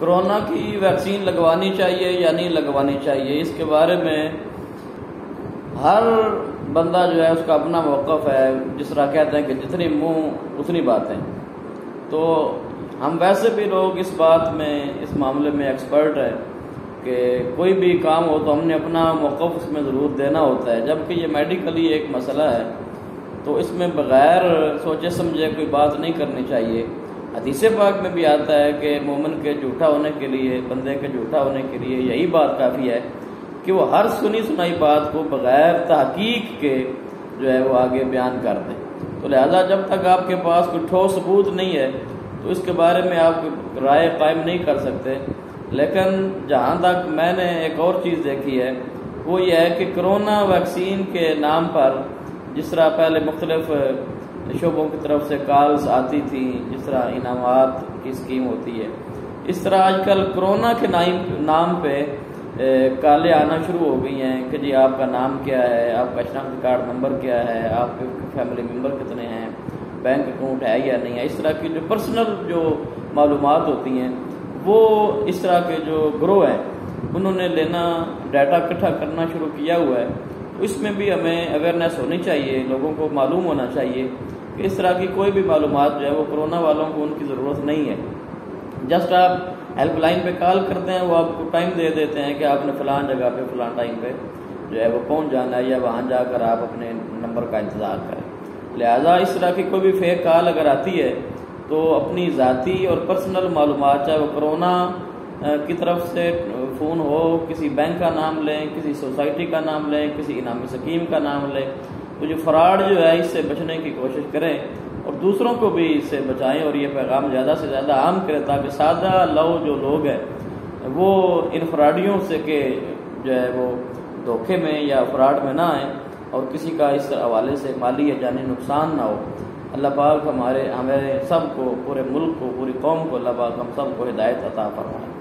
Corona کی vaccine لگوانی چاہیے یا نہیں لگوانی چاہیے، اس کے بارے میں ہر بندہ جو ہے اس کا اپنا موقف ہے. جس طرح کہتے ہیں کہ جتنی منہ اتنی باتیں. تو ہم ویسے بھی لوگ اس بات میں اس معاملے میں ایکسپرٹ ہے کہ کوئی بھی کام ہو تو ہم نے اپنا موقف اس میں ضرور دینا ہوتا ہے، جبکہ یہ میڈیکلی ایک مسئلہ ہے تو اس میں بغیر سوچے سمجھے کوئی بات نہیں کرنی چاہیے. حدیث پاک میں بھی آتا ہے کہ مومن کے جھوٹا ہونے کے لیے، بندے کے جھوٹا ہونے کے لیے یہی بات کافی ہے کہ وہ ہر سنی سنائی بات کو بغیر تحقیق کے جو ہے وہ آگے بیان کر دیں. تو لہذا جب تک آپ کے پاس کوئی ٹھوس ثبوت نہیں ہے تو اس کے بارے میں آپ رائے قائم نہیں کر سکتے. لیکن جہاں تک میں نے ایک اور چیز دیکھی ہے وہ یہ ہے کہ کرونا ویکسین کے نام پر جس طرح پہلے مختلف شعبوں کی طرف سے کالز آتی تھیں، جس طرح انعامات کی اسکیم ہوتی ہے، اس طرح آج کل کرونا کے نام پہ کالیں آنا شروع ہو گئی ہیں کہ جی آپ کا نام کیا ہے، آپ کا شناختی کارڈ نمبر کیا ہے، آپ کے فیملی ممبر کتنے ہیں، بینک اکاؤنٹ ہے یا نہیں ہے. اس طرح کی جو پرسنل جو معلومات ہوتی ہیں وہ اس طرح کے جو گروہ ہیں انہوں نے لینا، ڈیٹا اکٹھا کرنا شروع کیا ہوا ہے. تو اس میں بھی ہمیں اویئرنیس ہونی چاہیے، لوگوں کو معلوم ہونا چاہیے کہ اس طرح کی کوئی بھی معلومات جو ہے وہ کرونا والوں کو ان کی ضرورت نہیں ہے. جسٹ آپ ہیلپ لائن پہ کال کرتے ہیں، وہ آپ کو ٹائم دے دیتے ہیں کہ آپ نے فلاں جگہ پہ فلاں ٹائم پہ جو ہے وہ پہنچ جانا ہے، یا وہاں جا کر آپ اپنے نمبر کا انتظار کریں. لہذا اس طرح کی کوئی بھی فیک کال اگر آتی ہے تو اپنی ذاتی اور پرسنل معلومات، چاہے وہ کرونا کی طرف سے فون ہو، کسی بینک کا نام لیں، کسی سوسائٹی کا نام لیں، کسی انعامی اسکیم کا نام لیں، تو جو فراڈ جو ہے اس سے بچنے کی کوشش کریں اور دوسروں کو بھی اس سے بچائیں اور یہ پیغام زیادہ سے زیادہ عام کریں تاکہ سادہ لو جو لوگ ہیں وہ ان فراڈیوں سے کہ جو ہے وہ دھوکے میں یا فراڈ میں نہ آئیں اور کسی کا اس حوالے سے مالی یا جانی نقصان نہ ہو. اللہ پاک ہمیں سب کو، پورے ملک کو، پوری قوم کو اللہ پاک ہم سب کو ہدایت عطا فرمائے.